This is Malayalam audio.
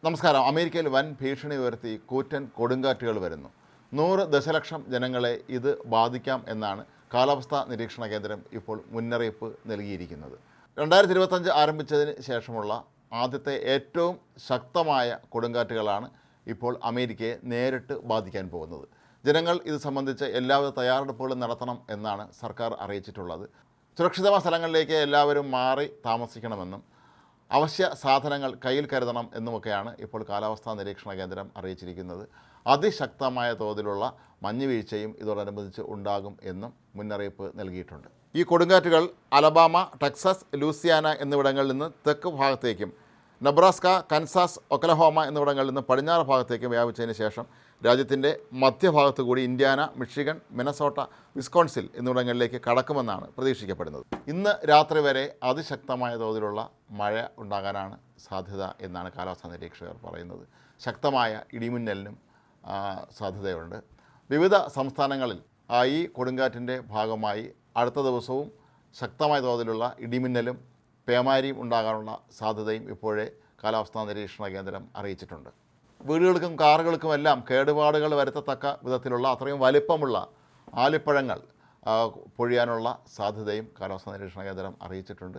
നമസ്കാരം. അമേരിക്കയിൽ വൻ ഭീഷണി ഉയർത്തി കൂറ്റൻ കൊടുങ്കാറ്റുകൾ വരുന്നു. 100 ദശലക്ഷം ജനങ്ങളെ ഇത് ബാധിക്കാം എന്നാണ് കാലാവസ്ഥാ നിരീക്ഷണ കേന്ദ്രം ഇപ്പോൾ മുന്നറിയിപ്പ് നൽകിയിരിക്കുന്നത്. 2025 ആരംഭിച്ചതിന് ശേഷമുള്ള ആദ്യത്തെ ഏറ്റവും ശക്തമായ കൊടുങ്കാറ്റുകളാണ് ഇപ്പോൾ അമേരിക്കയെ നേരിട്ട് ബാധിക്കാൻ പോകുന്നത്. ജനങ്ങൾ ഇത് സംബന്ധിച്ച് എല്ലാവിധ തയ്യാറെടുപ്പുകളും നടത്തണം എന്നാണ് സർക്കാർ അറിയിച്ചിട്ടുള്ളത്. സുരക്ഷിതമായ സ്ഥലങ്ങളിലേക്ക് എല്ലാവരും മാറി താമസിക്കണമെന്നും അവശ്യ സാധനങ്ങൾ കയ്യിൽ കരുതണം എന്നുമൊക്കെയാണ് ഇപ്പോൾ കാലാവസ്ഥാ നിരീക്ഷണ കേന്ദ്രം അറിയിച്ചിരിക്കുന്നത്. അതിശക്തമായ തോതിലുള്ള മഞ്ഞുവീഴ്ചയും ഇതോടനുബന്ധിച്ച് ഉണ്ടാകും എന്നും മുന്നറിയിപ്പ് നൽകിയിട്ടുണ്ട്. ഈ കൊടുങ്കാറ്റുകൾ അലബാമ, ടെക്സസ്, ലൂസിയാന എന്നിവിടങ്ങളിൽ നിന്ന് തെക്ക് ഭാഗത്തേക്കും നെബ്രാസ്ക, കൻസാസ്, ഒക്ലഹോമ എന്നിവിടങ്ങളിൽ നിന്ന് പടിഞ്ഞാറ് ഭാഗത്തേക്കും വ്യാപിച്ചതിന് ശേഷം രാജ്യത്തിൻ്റെ മധ്യഭാഗത്തു കൂടി ഇന്ത്യാന, മിഷിഗൺ, മിനസോട്ട, വിസ്കോൺസിൻ എന്നിവിടങ്ങളിലേക്ക് കടക്കുമെന്നാണ് പ്രതീക്ഷിക്കപ്പെടുന്നത്. ഇന്ന് രാത്രി വരെ അതിശക്തമായ തോതിലുള്ള മഴ ഉണ്ടാകാനാണ് സാധ്യത എന്നാണ് കാലാവസ്ഥാ നിരീക്ഷകർ പറയുന്നത്. ശക്തമായ ഇടിമിന്നലിനും സാധ്യതയുണ്ട്. വിവിധ സംസ്ഥാനങ്ങളിൽ ഈ കൊടുങ്കാറ്റിൻ്റെ ഭാഗമായി അടുത്ത ദിവസവും ശക്തമായ തോതിലുള്ള ഇടിമിന്നലും പേമാരിയും ഉണ്ടാകാനുള്ള സാധ്യതയും ഇപ്പോഴേ കാലാവസ്ഥാ നിരീക്ഷണ കേന്ദ്രം അറിയിച്ചിട്ടുണ്ട്. വീടുകൾക്കും കാറുകൾക്കുമെല്ലാം കേടുപാടുകൾ വരുത്തത്തക്ക വിധത്തിലുള്ള അത്രയും വലിപ്പമുള്ള ആലിപ്പഴങ്ങൾ പൊഴിയാനുള്ള സാധ്യതയും കാലാവസ്ഥാ നിരീക്ഷണ കേന്ദ്രം അറിയിച്ചിട്ടുണ്ട്.